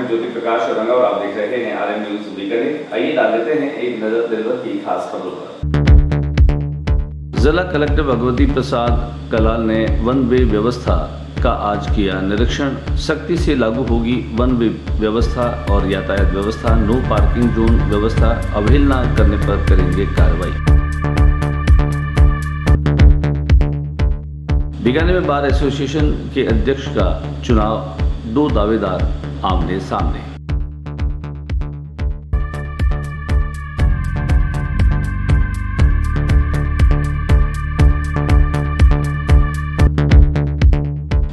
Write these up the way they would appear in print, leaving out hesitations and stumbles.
मैं ज्योति प्रकाश रंगा और आप देख रहे हैं RM न्यूज बीकानेर। आइए डाल लेते हैं एक नजर दिनभर की खास खबरों पर। जिला कलेक्टर भगवती प्रसाद कलाल ने वन वे व्यवस्था का आज किया निरीक्षण। सख्ती से लागू होगी वन वे व्यवस्था और यातायात व्यवस्था। नो पार्किंग जोन व्यवस्था अवहेलना करने पर करेंगे कार्रवाई। बीकानेर में बार एसोसिएशन के अध्यक्ष का चुनाव, 2 दावेदार आमने सामने।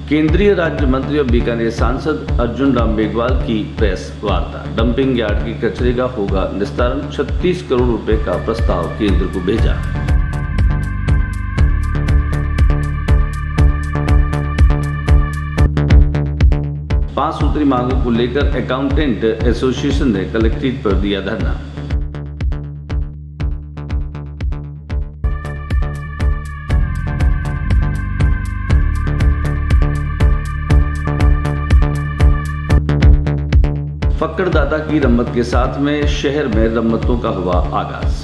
केंद्रीय राज्य मंत्री और बीकानेर सांसद अर्जुन राम मेघवाल की प्रेस वार्ता। डंपिंग यार्ड के कचरे का होगा निस्तारण। 36 करोड़ रुपए का प्रस्ताव केंद्र को भेजा। पांच सूत्री मांगों को लेकर अकाउंटेंट एसोसिएशन ने कलेक्ट्रेट पर दिया धरना। फक्कड़दाता की रम्मत के साथ में शहर में रम्मतों का हुआ आगाज।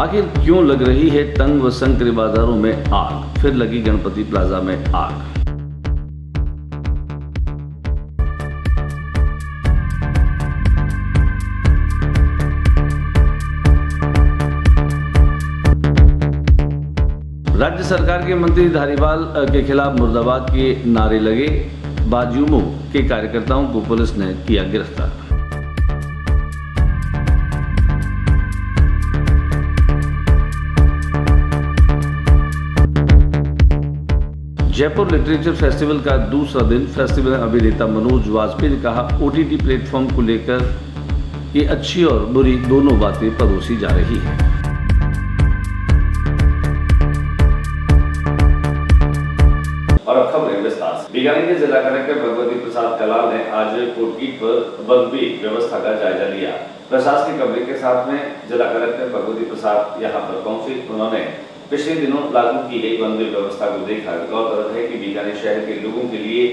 आखिर क्यों लग रही है तंग व संकरे बाजारों में आग? फिर लगी गणपति प्लाजा में आग। राज्य सरकार के मंत्री धारीवाल के खिलाफ मुर्दाबाद के नारे लगे। बाजुमो के कार्यकर्ताओं को पुलिस ने किया गिरफ्तार। जयपुर लिटरेचर फेस्टिवल का दूसरा दिन। फेस्टिवल अभिनेता मनोज वाजपेयी ने कहा, OTT प्लेटफॉर्म को लेकर ये अच्छी और बुरी दोनों बातें परोसी जा रही है। और अब खबरें विस्तार से। बीकानेर के जिला कलेक्टर भगवती प्रसाद कलाल ने आज कोटकीट पर वन वे व्यवस्था का जायजा लिया। प्रशासनिक अमले के साथ में जिला कलेक्टर भगवती प्रसाद यहां पर पहुंचे। उन्होंने पिछले दिनों लागू की गई वन वे व्यवस्था को देखा। गौरतलब है कि बीकानेर शहर के लोगों के लिए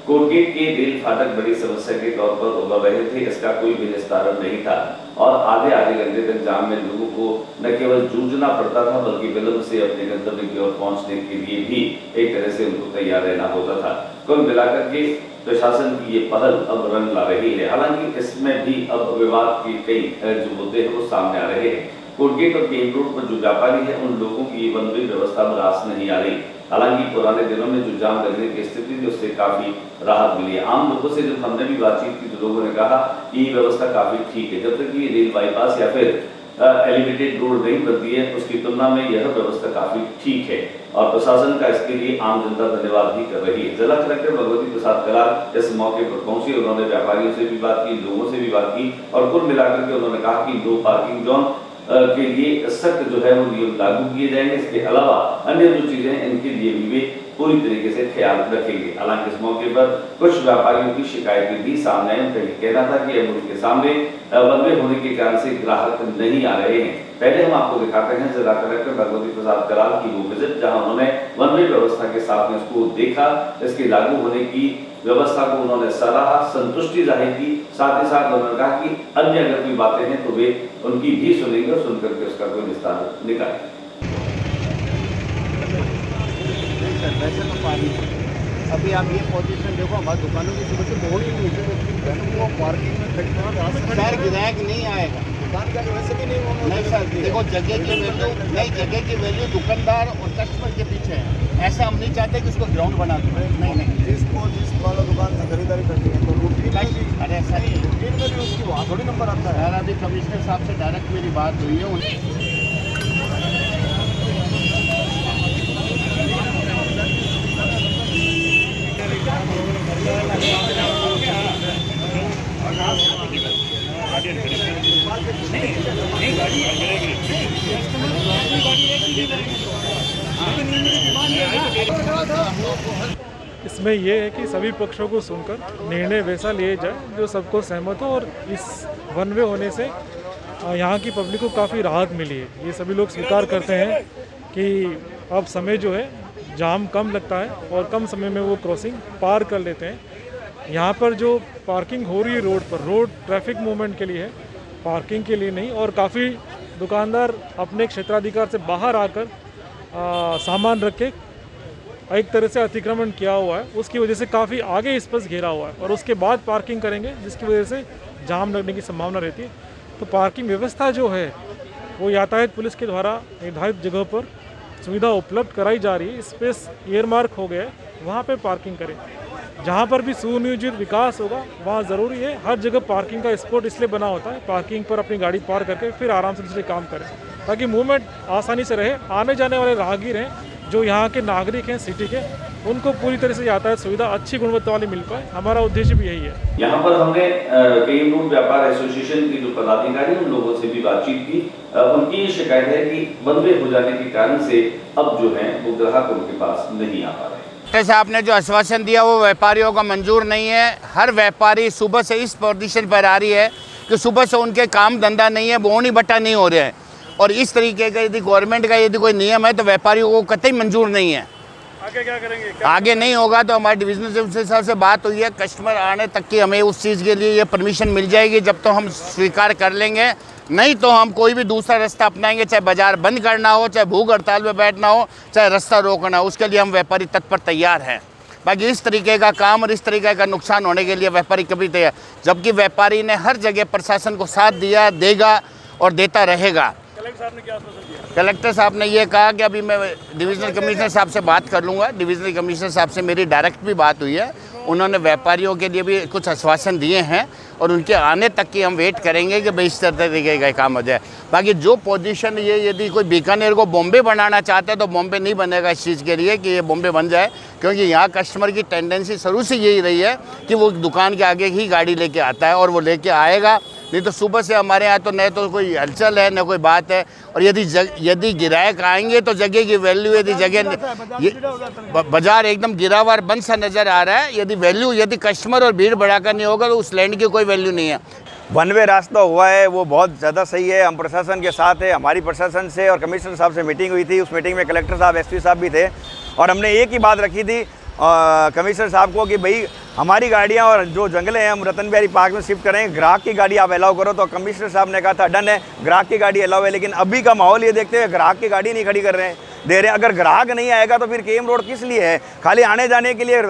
कोटकीट के रेल फाटक बड़ी समस्या के तौर पर उभर रहे थे। इसका कोई भी निस्तारण नहीं था और आधे घंटे तक जाम में लोगों को न केवल जूझना पड़ता था बल्कि विलंब से अपने गंतव्य की ओर पहुंचने के लिए भी एक तरह से उनको तैयार रहना होता था। कुल मिलाकर के प्रशासन की ये पहल अब रंग ला रही है। हालांकि इसमें भी अब विवाद के कई जो मुद्दे हैं वो सामने आ रहे हैं। कोटकीट और केम रोड पर जो व्यापारी है उन लोगों की वन वे व्यवस्था में रास नहीं आ रही। हालांकि पुराने दिनों में जो जाम लगने की स्थिति थी उससे काफी राहत मिली है। आम लोगों से जब हमने भी बातचीत की तो लोगों ने कहा कि ये व्यवस्था काफी ठीक है। जब तक ये रेल बाईपास या फिर एलिवेटेड रोड नहीं बनती है उसकी तुलना में यह व्यवस्था काफी ठीक है और प्रशासन का इसके लिए आम जनता धन्यवाद भी कर रही है। जिला कलेक्टर भगवती प्रसाद कलाल इस मौके पर पहुंचे। उन्होंने व्यापारियों से भी बात की, लोगों से भी बात की और कुल मिलाकर के उन्होंने कहा कि नो पार्किंग जोन के लिए सख्त जो है वो नियम लागू किए जाएंगे। इसके अलावा अन्य जो चीजें हैं इनके लिए भी वे पूरी तरीके से ख्याल रखेंगे। हालांकि इस मौके पर कुछ व्यापारियों की शिकायतें भी सामने आई। उनका कहना था कि अब उनके सामने वन वे होने के कारण से ग्राहक नहीं आ रहे हैं। पहले हम आपको दिखाते हैं जिला कलेक्टर भगवती प्रसाद कलाल की वो विजिट, जहां उन्होंने वन वे व्यवस्था के साथ में उसको देखा, इसके लागू होने की व्यवस्था को उन्होंने सराहा, संतुष्टि जाहिर की। साथ ही साथ उन्होंने कहा कि अन्य अगर कोई बातें हैं तो वे उनकी भी सुनेंगे और सुनकर के उसका कोई निस्तारण निकालेंगे। अभी आप ये पोजीशन देखो, हमारी दुकानों की सुबह से बहुत ही नीचे वो पार्किंग में खड़े विधायक नहीं आएगा। दुकान का वैसे भी नहीं होगा। नहीं सर, देखो जगह की वैल्यू नहीं, जगह की वैल्यू दुकानदार और कस्टमर के पीछे है। ऐसा हम नहीं चाहते कि उसको ग्राउंड बना दें। नहीं, जिस वाला दुकान से खरीदारी करती है तो रूटीन में, अरे ऐसा नहीं, रूटीन में भी उसकी वहाँ थोड़ी नंबर आता है। यार अभी कमिश्नर साहब से डायरेक्ट मेरी बात हुई है। उन्हें इसमें यह है कि सभी पक्षों को सुनकर निर्णय वैसा लिए जाए जो सबको सहमत हो और इस वन वे होने से यहाँ की पब्लिक को काफ़ी राहत मिली है। ये सभी लोग स्वीकार करते हैं कि अब समय जो है जाम कम लगता है और कम समय में वो क्रॉसिंग पार कर लेते हैं। यहाँ पर जो पार्किंग हो रही है रोड पर, रोड ट्रैफिक मूवमेंट के लिए है, पार्किंग के लिए नहीं। और काफ़ी दुकानदार अपने क्षेत्राधिकार से बाहर आकर सामान रख के एक तरह से अतिक्रमण किया हुआ है, उसकी वजह से काफ़ी आगे इस पर घेरा हुआ है और उसके बाद पार्किंग करेंगे, जिसकी वजह से जाम लगने की संभावना रहती है। तो पार्किंग व्यवस्था जो है वो यातायात पुलिस के द्वारा निर्धारित जगह पर सुविधा उपलब्ध कराई जा रही है। स्पेस ईयरमार्क हो गया है, वहाँ पे पार्किंग करें। जहाँ पर भी सुनियोजित विकास होगा वहाँ ज़रूरी है, हर जगह पार्किंग का स्पॉट इसलिए बना होता है, पार्किंग पर अपनी गाड़ी पार करके फिर आराम से दूसरे काम करें, ताकि मूवमेंट आसानी से रहे। आने जाने वाले राहगीर हैं जो यहाँ के नागरिक हैं सिटी के, उनको पूरी तरह से यातायात सुविधा अच्छी गुणवत्ता वाली मिल पाए, हमारा उद्देश्य भी यही है। यहाँ पर हमने कई रोड व्यापार एसोसिएशन के जो पदाधिकारी उन लोगों से भी बातचीत की। उनकी ये शिकायत है कि वन वे हो जाने के कारण से अब जो है वो ग्राहक उनके पास नहीं आ पा रहे। जैसे आपने जो आश्वासन दिया वो व्यापारियों का मंजूर नहीं है। हर व्यापारी सुबह से इस पोजीशन पर आ रही है कि सुबह से उनके काम धंधा नहीं है, बोनी बट्टा नहीं हो रहे हैं। और इस तरीके का यदि गवर्नमेंट का यदि कोई नियम है तो व्यापारियों को कतई मंजूर नहीं है। आगे क्या करेंगे? आगे नहीं होगा तो हमारे डिविजनल से साहब से बात हुई है, कस्टमर आने तक की हमें उस चीज़ के लिए ये परमिशन मिल जाएगी जब तो हम स्वीकार कर लेंगे, नहीं तो हम कोई भी दूसरा रास्ता अपनाएंगे, चाहे बाजार बंद करना हो, चाहे भूख हड़ताल में बैठना हो, चाहे रास्ता रोकना हो, उसके लिए हम व्यापारी तत्पर तैयार हैं। बाकी इस तरीके का काम और इस तरीके का नुकसान होने के लिए व्यापारी कभी तैयार, जबकि व्यापारी ने हर जगह प्रशासन को साथ दिया, देगा और देता रहेगा। कलेक्टर साहब ने क्या आश्वासन दिया? कलेक्टर साहब ने ये कहा कि अभी मैं डिविजनल कमिश्नर साहब से बात कर लूँगा। डिविजनल कमिश्नर साहब से मेरी डायरेक्ट भी बात हुई है, उन्होंने व्यापारियों के लिए भी कुछ आश्वासन दिए हैं और उनके आने तक की हम वेट करेंगे कि भाई इस तरीके का काम हो जाए। बाकी जो पोजीशन ये यदि कोई बीकानेर को बॉम्बे बनाना चाहता है तो बॉम्बे नहीं बनेगा इस चीज़ के लिए कि ये बॉम्बे बन जाए, क्योंकि यहाँ कस्टमर की टेंडेंसी शुरू से यही रही है कि वो दुकान के आगे ही गाड़ी लेके आता है और वो लेके आएगा, नहीं तो सुबह से हमारे यहाँ तो न तो कोई हलचल है न कोई बात है। और यदि गिराहक आएंगे तो जगह की वैल्यू, यदि जगह बाजार एकदम गिरावर बंद सा नज़र आ रहा है, यदि कस्टमर और भीड़ बढ़ाकर नहीं होगा तो उस लैंड की कोई वैल्यू नहीं है। वन वे रास्ता हुआ है वो बहुत ज़्यादा सही है। हम प्रशासन के साथ है, हमारी प्रशासन से और कमिश्नर साहब से मीटिंग हुई थी, उस मीटिंग में कलेक्टर साहब, एसपी साहब भी थे और हमने एक ही बात रखी थी कमिश्नर साहब को कि भाई हमारी गाड़ियां और जो जंगले हैं हम रतन बिहारी पार्क में शिफ्ट करें, ग्राहक की गाड़ी आप अलाउ करो। तो कमिश्नर साहब ने कहा था डन है, ग्राहक की गाड़ी अलाउ है, लेकिन अभी का माहौल ये देखते हुए ग्राहक की गाड़ी नहीं खड़ी कर रहे हैं, दे रहे हैं। अगर ग्राहक नहीं आएगा तो फिर केएम रोड किस लिए है? खाली आने जाने के लिए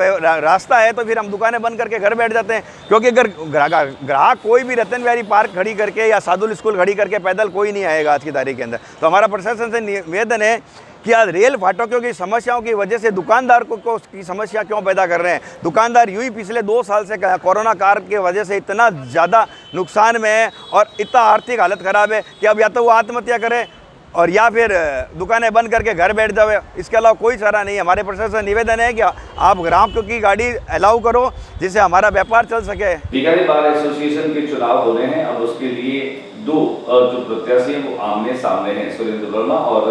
रास्ता है तो फिर हम दुकानें बंद करके घर बैठ जाते हैं। क्योंकि अगर ग्राहक कोई भी रतन बिहारी पार्क खड़ी करके या सादुल स्कूल खड़ी करके पैदल कोई नहीं आएगा आज की तारीख के अंदर। तो हमारा प्रशासन से निवेदन है कि आज रेल फाटकों की समस्याओं की वजह से दुकानदार को उसकी समस्या क्यों पैदा कर रहे हैं? दुकानदार यूँ ही पिछले 2 साल से कोरोना काल की वजह से इतना ज़्यादा नुकसान में है और इतना आर्थिक हालत ख़राब है कि अब या तो वो आत्महत्या करे और या फिर दुकानें बंद करके घर बैठ जावे, इसके अलावा कोई चारा नहीं है। हमारे प्रशासन निवेदन है कि आप ग्राहकों की गाड़ी अलाउ करो जिससे हमारा व्यापार चल सके। बीकानेर बार एसोसिएशन के चुनाव हो रहे हैं, अब उसके लिए 2 जो प्रत्याशी हैं वो आमने सामने हैं, सुरेंद्र वर्मा और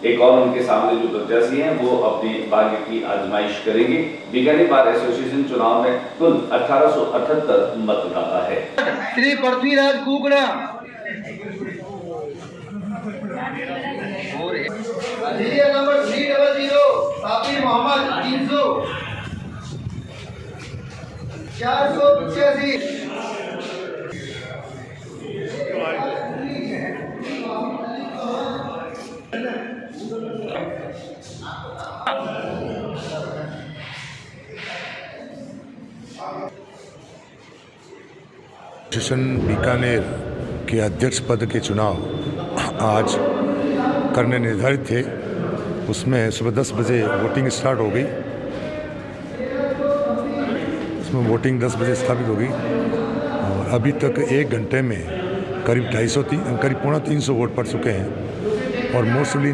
एक और उनके सामने जो प्रत्याशी हैं वो अपनी भाग्य की आजमाइश करेंगे। बीकानेर बार एसोसिएशन चुनाव में कुल 1878 मतदाता है। Shri Prithviraj Kukda, serial number 300, Sabir Mohammad 300, 485। Association Bikaner के अध्यक्ष पद के चुनाव आज करने निर्धारित थे। उसमें सुबह 10 बजे वोटिंग स्टार्ट हो गई। उसमें वोटिंग 10 बजे स्थापित हो गई और अभी तक 1 घंटे में करीब 350 वोट पड़ चुके हैं और मोस्टली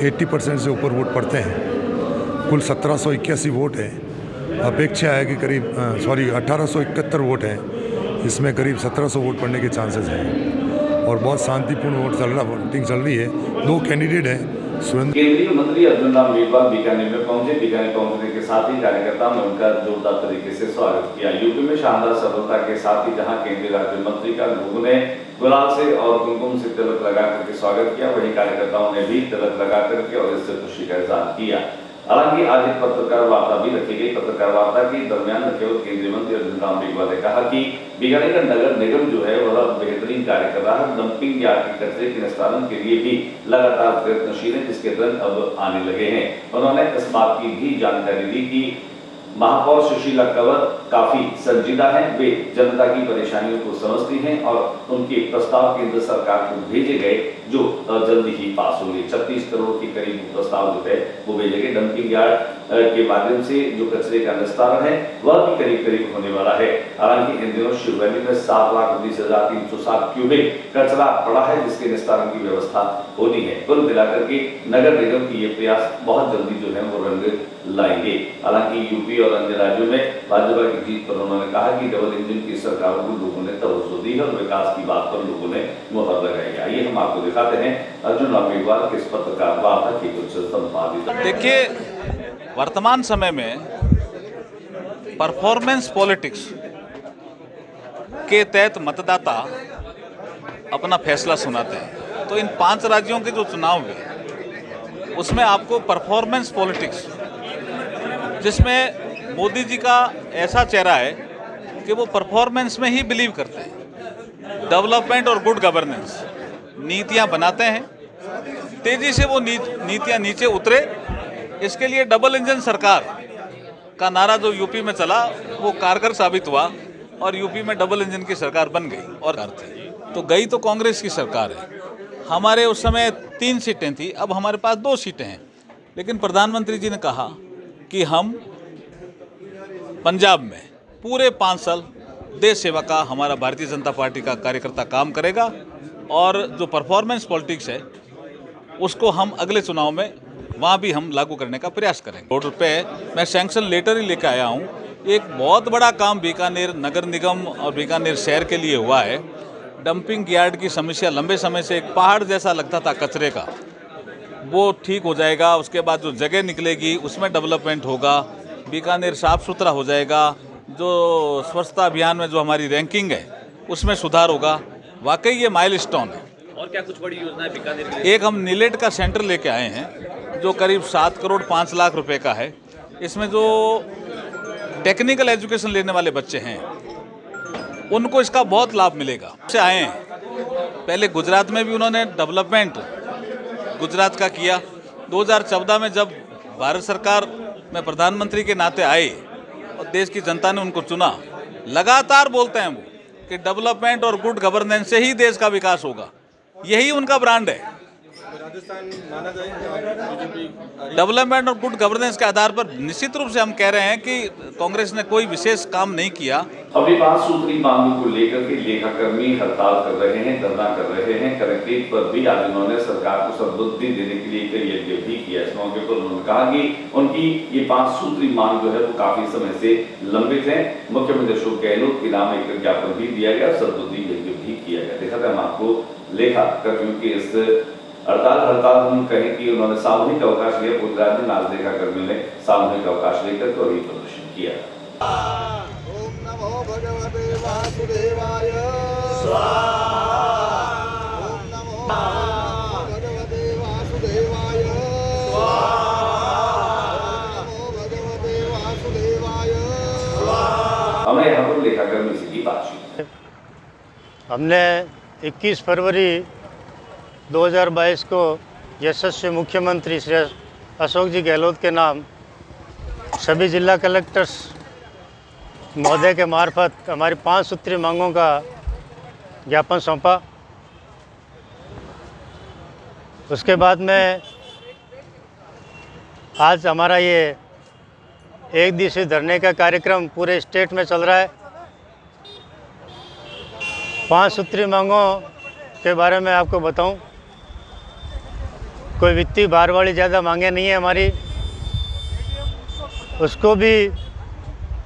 80% से ऊपर वोट पड़ते हैं। कुल 1781 वोट है। अपेक्षा है कि करीब 1871 वोट हैं, इसमें करीब 1700 वोट पड़ने के चांसेस हैं और बहुत शांतिपूर्ण वोटिंग चल रही है। 2 कैंडिडेट हैं, सुरेंद्र। केंद्रीय मंत्री अर्जुन राम मेघवाल बीकानेर में पहुंचे। बीकानेर पहुंचने के साथ ही कार्यकर्ताओं ने उनका जोरदार तरीके से स्वागत किया। यूपी में शानदार सफलता के साथ ही जहां केंद्रीय राज्य मंत्री का लोगों ने गुलाल से और कुमकुम से तिलक लगा करके स्वागत किया, वहीं कार्यकर्ताओं ने भी तिलक लगा करके और इससे खुशी का इजहार किया। हालांकि आज एक पत्रकार वार्ता भी रखी गई। पत्रकार वार्ता के दरमियान न केवल केंद्रीय मंत्री अर्जुन राम मेघवाल ने कहा कि बीकानेर का नगर निगम जो है वह बेहतरीन कार्य कर रहा है। डंपिंग यार्ड के कचरे के निस्तारण के लिए भी लगातार प्रयत्नशील है, जिसके दिन अब आने लगे हैं। उन्होंने इस बात की भी जानकारी दी कि महापौर सुशीला कंवर काफी संजीदा हैं, वे जनता की परेशानियों को समझती हैं और उनके प्रस्ताव केंद्र सरकार को भेजे गए जो जल्दी ही पास होंगे। 36 करोड़ के करीब प्रस्ताव जो है वो भेजे गए। डंपिंग यार्ड के माध्यम से जो कचरे का निस्तारण है वह भी करीब करीब होने वाला है। हालांकि इन दिनों शिववैली में 7,19,360 क्यूबिक कचरा पड़ा है, जिसके निस्तारण की व्यवस्था होनी है। कुल मिलाकर के नगर निगम की ये प्रयास बहुत जल्दी जो है वो रंग लाएंगे। हालांकि यूपी और अन्य राज्यों में भाजपा की जीत पर उन्होंने कहा कि डबल इंजन की सरकारों को लोगों ने तवज्जो दी है और विकास की बात पर लोगों ने मुहर लगाई है। आइए हम आपको दिखाते हैं अर्जुन राम मेघवाल के इस पत्रकार वार्ता की कुछ संपादित। देखिए, वर्तमान समय में परफॉर्मेंस पॉलिटिक्स के तहत मतदाता अपना फैसला सुनाते हैं। तो इन 5 राज्यों के जो चुनाव हुए उसमें आपको परफॉर्मेंस पॉलिटिक्स, जिसमें मोदी जी का ऐसा चेहरा है कि वो परफॉर्मेंस में ही बिलीव करते हैं। डेवलपमेंट और गुड गवर्नेंस नीतियां बनाते हैं, तेजी से वो नीतियां नीचे उतरे। इसके लिए डबल इंजन सरकार का नारा जो यूपी में चला वो कारगर साबित हुआ और यूपी में डबल इंजन की सरकार बन गई। और तो गई तो कांग्रेस की सरकार है। हमारे उस समय 3 सीटें थी, अब हमारे पास 2 सीटें हैं। लेकिन प्रधानमंत्री जी ने कहा कि हम पंजाब में पूरे 5 साल देश सेवा का हमारा भारतीय जनता पार्टी का कार्यकर्ता काम करेगा और जो परफॉर्मेंस पॉलिटिक्स है उसको हम अगले चुनाव में वहाँ भी हम लागू करने का प्रयास करेंगे। करोड़ रुपये मैं सैंक्शन लेटर ही लेकर आया हूँ। एक बहुत बड़ा काम बीकानेर नगर निगम और बीकानेर शहर के लिए हुआ है। डंपिंग यार्ड की समस्या लंबे समय से एक पहाड़ जैसा लगता था कचरे का, वो ठीक हो जाएगा। उसके बाद जो जगह निकलेगी उसमें डेवलपमेंट होगा, बीकानेर साफ़ सुथरा हो जाएगा। जो स्वच्छता अभियान में जो हमारी रैंकिंग है उसमें सुधार होगा। वाकई ये माइलस्टोन है। और क्या कुछ बड़ी योजना है बीकानेर के लिए? एक हम नीलेट का सेंटर लेके आए हैं जो करीब 7 करोड़ 5 लाख रुपए का है। इसमें जो टेक्निकल एजुकेशन लेने वाले बच्चे हैं उनको इसका बहुत लाभ मिलेगा। से आए हैं, पहले गुजरात में भी उन्होंने डेवलपमेंट गुजरात का किया। 2014 में जब भारत सरकार में प्रधानमंत्री के नाते आए और देश की जनता ने उनको चुना, लगातार बोलते हैं वो कि डेवलपमेंट और गुड गवर्नेंस से ही देश का विकास होगा। यही उनका ब्रांड है। डेवलपमेंट और गुड गवर्नेंस के आधार पर निश्चित रूप से हम कह रहे हैं कि कांग्रेस ने कोई विशेष काम नहीं किया। अपनी 5 सूत्री मांगों को लेकर के लेखाकर्मी हड़ताल कर रहे हैं, धरना कर रहे हैं। कलेक्ट्रेट पर भी आज उन्होंने सरकार को सद्बुद्धि देने के लिए कई यज्ञ भी किया। इस मौके पर उन्होंने कहा कि उनकी ये 5 सूत्री मांग जो है वो काफी समय से लंबित है। मुख्यमंत्री अशोक गहलोत के नाम एक ज्ञापन भी दिया गया, सद्बुद्धि यज्ञ भी किया गया। देखा था हम आपको लेखाकर्मियों के इस हड़ताल हम कहें कि उन्होंने सामूहिक अवकाश लिया। पूरे राज्य में आज लेखाकर्मियों ने सामूहिक अवकाश लेकर तो अभी प्रदर्शन किया। ओम नमो भगवते वासुदेवाय स्वाहा। ओम नमो भगवते वासुदेवाय स्वाहा। ओम नमो भगवते वासुदेवाय स्वाहा। हमने यहाँ पर लेखाकर्मी से की बातचीत। हमने 21 फरवरी 2022 को यशस्वी मुख्यमंत्री श्री अशोक जी गहलोत के नाम सभी जिला कलेक्टर्स महोदय के मार्फत हमारी 5 सूत्री मांगों का ज्ञापन सौंपा। उसके बाद में आज हमारा ये 1 दिवसीय धरने का कार्यक्रम पूरे स्टेट में चल रहा है। 5 सूत्री मांगों के बारे में आपको बताऊं, कोई वित्तीय भार वाली ज़्यादा मांगे नहीं है हमारी। उसको भी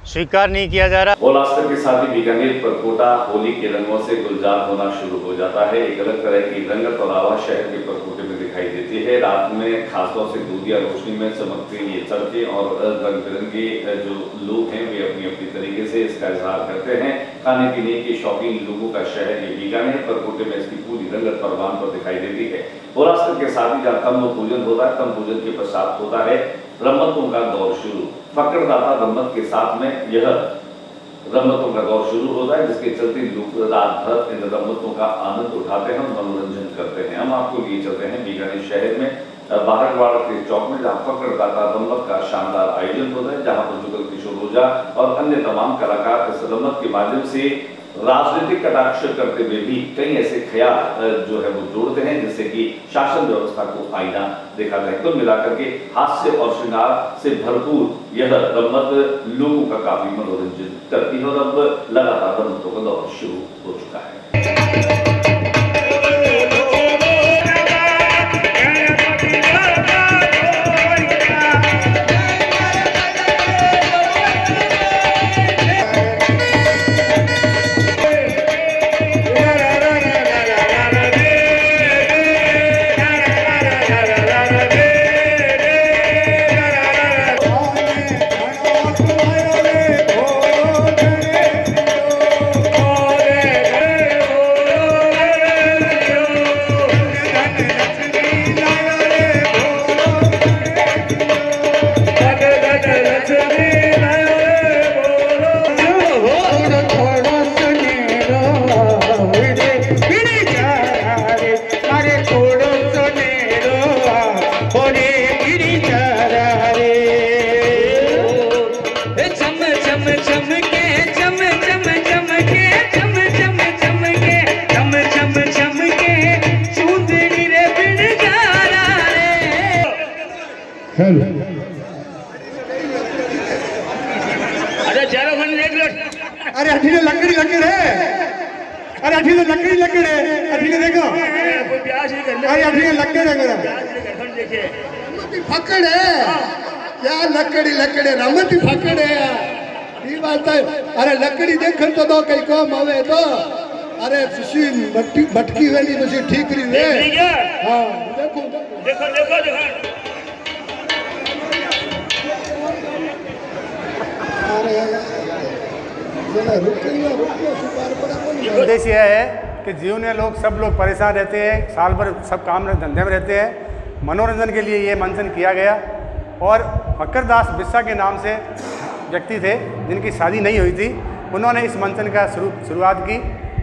स्वीकार नहीं किया जा रहा। होलास्तर के साथ ही बीकानेर परकोटा होली के रंगों से गुलजार होना शुरू हो जाता है। एक अलग तरह की रंगत और आवाज शहर के परकोटे में दिखाई देती है। रात में खासतौर से दूधिया रोशनी में चमकते ये सड़कें और रंग बिरंगे जो लोग हैं वे अपनी अपनी तरीके से इसका इजहार करते हैं। खाने पीने के शौकीन लोगों का शहर ये बीकानेर परकोटे में इसकी पूरी रंगत परवान पर दिखाई देती है। होलास्तर के साथ ही जहाँ तम्ब पूजन होता है, तम्ब पूजन के पश्चात होता है रम्मतों का दौर शुरू। फकड़दाता रम्मत के साथ में यह रम्मतों का दौर शुरू होता है, जिसके चलते लोग रात भर इन रम्मतों का आनंद उठाते हैं और मनोरंजन करते हैं। हम आपको लिए चलते हैं बीकानेर शहर में बाहरवाड़ के चौक में, जहाँ फकड़दाता रम्मत का शानदार आयोजन होता है, जहाँ पर जुगल किशोर ओझा और अन्य तमाम कलाकार इस रम्मत के माध्यम से राजनीतिक कटाक्ष करते हुए भी कई ऐसे ख्याल जो है वो जोड़ते हैं, जिससे कि शासन व्यवस्था को आईना दिखाते हैं। कुल मिलाकर के हास्य और श्रृंगार से भरपूर यह रम्मत लोगों का काफी मनोरंजन करती है और अब लगातार रम्मतों का दौर शुरू हो चुका है। अरे अठी ने लकड़ी लकड़ है, अरे अठी ने लकड़ी लकड़ है, अठी ने देखो अरे अठी ने लकड़ है मेरा फकड़ है क्या लकड़ी लकड़ है रमती फकड़ है ये बात है। अरे लकड़ी देखन तो दो कई कम आवे तो अरे सुशी भटकी वेली मुझे ठीक रही है। हां देखो देखो देखो देखो उद्देश्य यह है कि जीवन में सब लोग परेशान रहते हैं, साल भर सब काम धंधे में रहते हैं। मनोरंजन के लिए ये मंचन किया गया और फक्करदास बिस्सा के नाम से व्यक्ति थे जिनकी शादी नहीं हुई थी, उन्होंने इस मंचन का शुरुआत की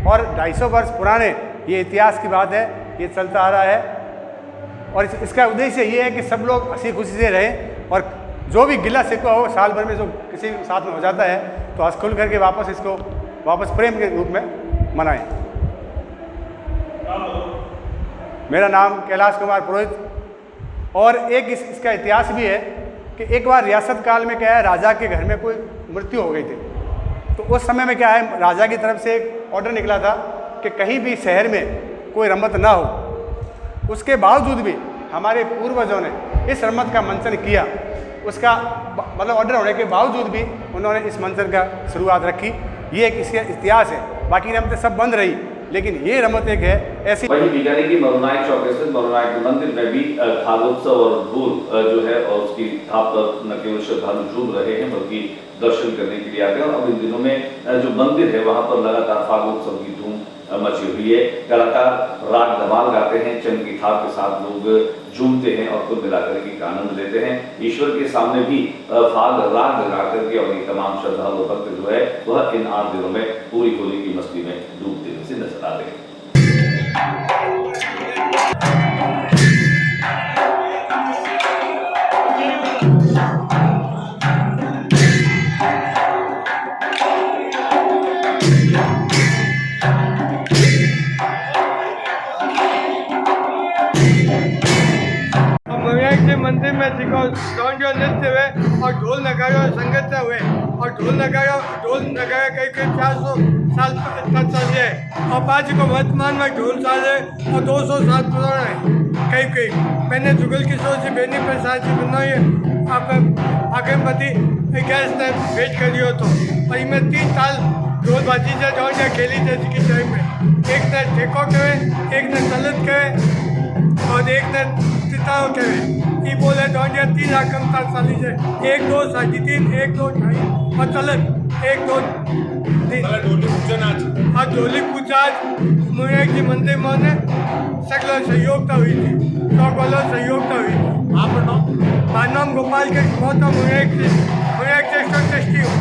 और 250 वर्ष पुराने ये इतिहास की बात है, ये चलता आ रहा है। और इसका उद्देश्य ये है कि सब लोग हंसी खुशी से रहें और जो भी गिला शिकवा हो साल भर में जो किसी साथ में हो जाता है तो हंस खुल करके वापस प्रेम के रूप में मनाएं। मेरा नाम कैलाश कुमार पुरोहित। और एक इसका इतिहास भी है कि एक बार रियासत काल में क्या है, राजा के घर में कोई मृत्यु हो गई थी, तो उस समय में क्या है, राजा की तरफ से एक ऑर्डर निकला था कि कहीं भी शहर में कोई रम्मत ना हो। उसके बावजूद भी हमारे पूर्वजों ने इस रम्मत का मंचन किया, उसका मतलब ऑर्डर होने के बावजूद भी उन्होंने इस मंचन का शुरुआत रखी। ये एक इसका इतिहास है, बाकी रमतें सब बंद रही लेकिन ये रमत एक है ऐसी। वहीं बीकानेर की मरुनायक चौक स्थित मरुनायक मंदिर में भी फागोत्सव और धूल जो है और उसकी थाप पर न केवल श्रद्धालु झूम रहे हैं बल्कि दर्शन करने के लिए आते हैं। और अब इन दिनों में जो मंदिर है वहाँ पर लगातार फागोत्सव की धूम मची हुई है। कलाकार राग धमाल गाते हैं, चंद की थाप के साथ लोग झूमते हैं और कुल मिलाकर के आनंद लेते हैं। ईश्वर के सामने भी फाग राग गा करके और ये तमाम श्रद्धालु भक्त जो है वह इन 8 दिनों में पूरी होली की मस्ती में डूबते हुए से नजर आते हैं। मंदिर में नृत्य हुए और ढोल नगाड़ा संगत हुए और ढोल नगाड़ा कई 400 साल तक चलिए और पाँच को वर्तमान में ढोल साल है और 200 साल पुराना है। कई मैंने जुगल किशोर जी बेनी प्रसाद जी बनाई है आप आगे बदी गैस ने भेज करियो तो और इनमें 3 साल ढोल बाजी से जो खेली जैसी की टाइम में एक ने ठेको कहे, एक ने तलत कहे और एक ने चिताओ कहे। ये बोले तो 3 रकम साली से 1 2 3 1 2 2.5 और तलत 1 2 3 और ढोली पूजा मुझे की मंदिर में सकल सहयोगता हुई थी, तो बोलो सहयोगता हुई थी। आप नाम गोपाल के बहुत मुझे टेस्टी हूँ।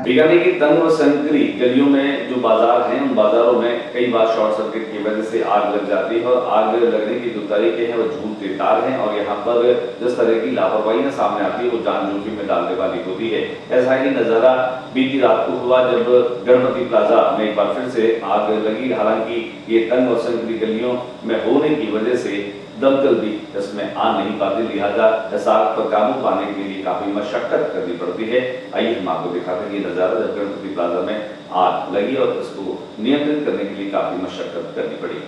बीकानेर की तंग व संकरी गलियों में जो बाजार हैं उन बाजारों में कई बार शॉर्ट सर्किट की वजह से आग लग जाती है और आग लगने की जो तरीके हैं वो झूठे तार हैं और यहाँ पर जिस तरह की लापरवाही सामने आती है वो जान जोखिम में डालने वाली होती है। ऐसा ही नजारा बीती रात को हुआ जब गणपति प्लाजा में एक बार फिर से आग लगी। हालांकि ये तंग व संकरी गलियों में होने की वजह से दमकल भी इसमें आ नहीं पाती, लिहाजा इस आग पर काबू पाने के लिए काफी मशक्कत करनी पड़ती है। आइए हम आपको दिखाते हैं ये नजारा जब गणपति प्लाजा में आग लगी और इसको नियंत्रित करने के लिए काफी मशक्कत करनी पड़ी।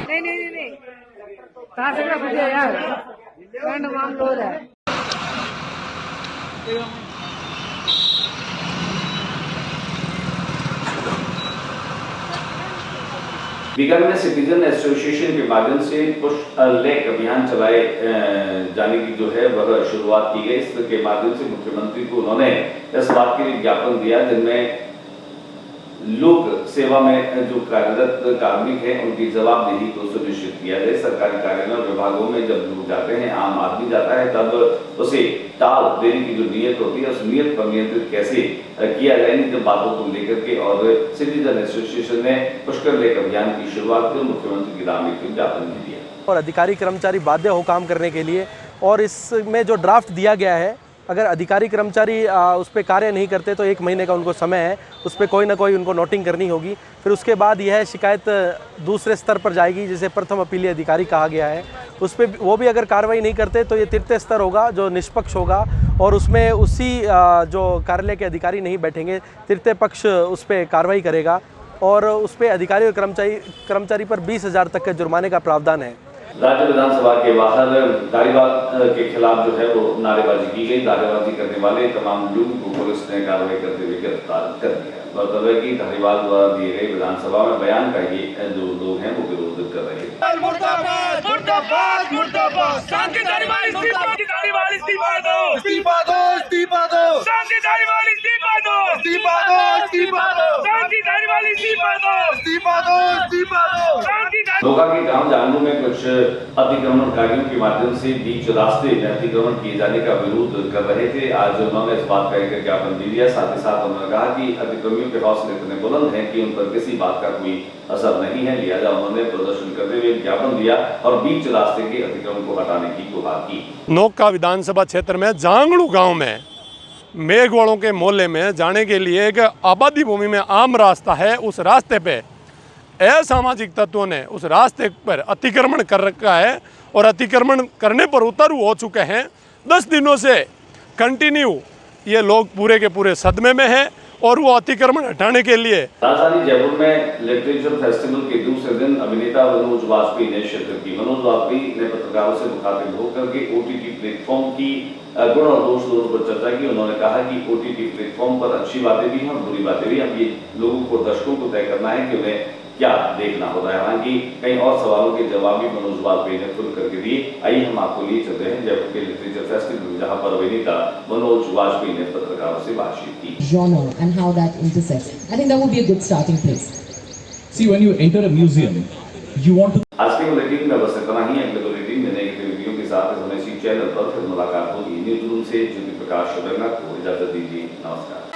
नहीं कहाँ से बजे यार मान लो है। बीकानेर में सिटीजन एसोसिएशन के माध्यम से पुश अ लेक अभियान चलाए जाने की जो है वह शुरुआत की गई। इसके माध्यम से मुख्यमंत्री को उन्होंने इस बात के लिए ज्ञापन दिया जिनमें लोक सेवा में जो कार्यरत कार्मिक हैं उनकी जवाबदेही को सुनिश्चित किया जाए। सरकारी कार्यालयों विभागों में जब लोग जाते हैं, आम आदमी जाता है, तब उसे टाल देने की जो नियत होती है उस नियत पर नियंत्रित कैसे किया जाए इन बातों को लेकर के और सिटीजन एसोसिएशन ने पुष्कर लेक अभियान की शुरुआत की। मुख्यमंत्री की राम एक ज्ञापन भी दिया और अधिकारी कर्मचारी बाध्य हो काम करने के लिए। और इसमें जो ड्राफ्ट दिया गया है, अगर अधिकारी कर्मचारी उस पर कार्य नहीं करते तो 1 महीने का उनको समय है, उस पर कोई ना कोई उनको नोटिंग करनी होगी। फिर उसके बाद यह शिकायत दूसरे स्तर पर जाएगी जिसे प्रथम अपीली अधिकारी कहा गया है। उस पर वो भी अगर कार्रवाई नहीं करते तो ये तृतीय स्तर होगा जो निष्पक्ष होगा और उसमें उसी जो कार्यालय के अधिकारी नहीं बैठेंगे, तृतीय पक्ष उस पर कार्रवाई करेगा और उस पर अधिकारी और कर्मचारी पर 20,000 तक के जुर्माने का प्रावधान है। राज्य विधानसभा के बाहर धारीवाल के खिलाफ जो है वो नारेबाजी की गई। नारेबाजी करने वाले तमाम लोगों को पुलिस ने कार्रवाई करते हुए गिरफ्तार कर दिया। मतलब है कि धारीवाल द्वारा दिए गए विधानसभा में बयान का ये जो लोग हैं वो विरोध कर रहे हैं। मुर्दाबाद मुर्दाबाद मुर्दाबाद शांति धारीवाल इस्तीफा इस्तीफा दो इस्तीफा दो इस्तीफा दो शांति धारीवाल इस्तीफा दो इस्तीफा दो इस्तीफा दो शांति धारीवाल इस्तीफा दो इस्तीफा दो इस्तीफा दो शांति लोका के गांव जानू में कुछ अतिक्रमणकारियों के माध्यम से बीच रास्ते में अतिक्रमण किए जाने का विरोध कर रहे थे। आज उन्होंने इस बात का एक ज्ञापन भी दिया। साथ ही साथ उन्होंने कहा कि अतिक्रमियों के हौसले इतने बुलंद हैं कि उन पर किसी बात का कोई असर नहीं है, लिहाजा उन्होंने प्रदर्शन करते हुए ज्ञापन दिया और बीच रास्ते के अतिक्रमण को हटाने की गुहार की। नोका विधानसभा क्षेत्र में जांगड़ू गाँव में मेघवाड़ों के मोहल्ले में जाने के लिए एक आबादी भूमि में आम रास्ता है। उस रास्ते पे असामाजिक तत्वों ने उस रास्ते पर अतिक्रमण कर रखा है और अतिक्रमण करने पर उतरू हो चुके हैं। 10 दिनों से कंटिन्यू ये लोग पूरे के पूरे सदमे में हैं और वो अतिक्रमण हटाने के लिए राजधानी जयपुर में लिटरेचर फेस्टिवल के दूसरे दिन अभिनेता मनोज वाजपेयी ने शिरकत की। मनोज वाजपेयी ने पत्रकारों से मुखातिब होकर के OTT प्लेटफॉर्म की गुण और दोष दोनों पर चर्चा की। उन्होंने कहा कि OTT प्लेटफॉर्म पर अच्छी बातें भी हैं और बुरी बातें भी। अब ये लोगों को, दर्शकों को तय करना है कि उन्हें क्या देखना होता है। हालांकि कई और सवालों के जवाब भी मनोज वाजपेयी ने खुल करके दिए। आइए हम आपको लिए चलते हैं जयपुर के लिटरेचर फेस्टिवल जहां पर अभिनेता मनोज वाजपेयी ने पत्रकारों से बातचीत की। Genre and how that intersects. I think that would be a good starting place. See, when you enter a museum, you want to. आज के बुलेटिन में बस इतना ही। अगले बुलेटिन में नई गतिविधियों के साथ इस चैनल पर फिर मुलाकात होगी। न्यूज़ रूम से ज्योति प्रकाश को इजाजत दीजिए। नमस्कार।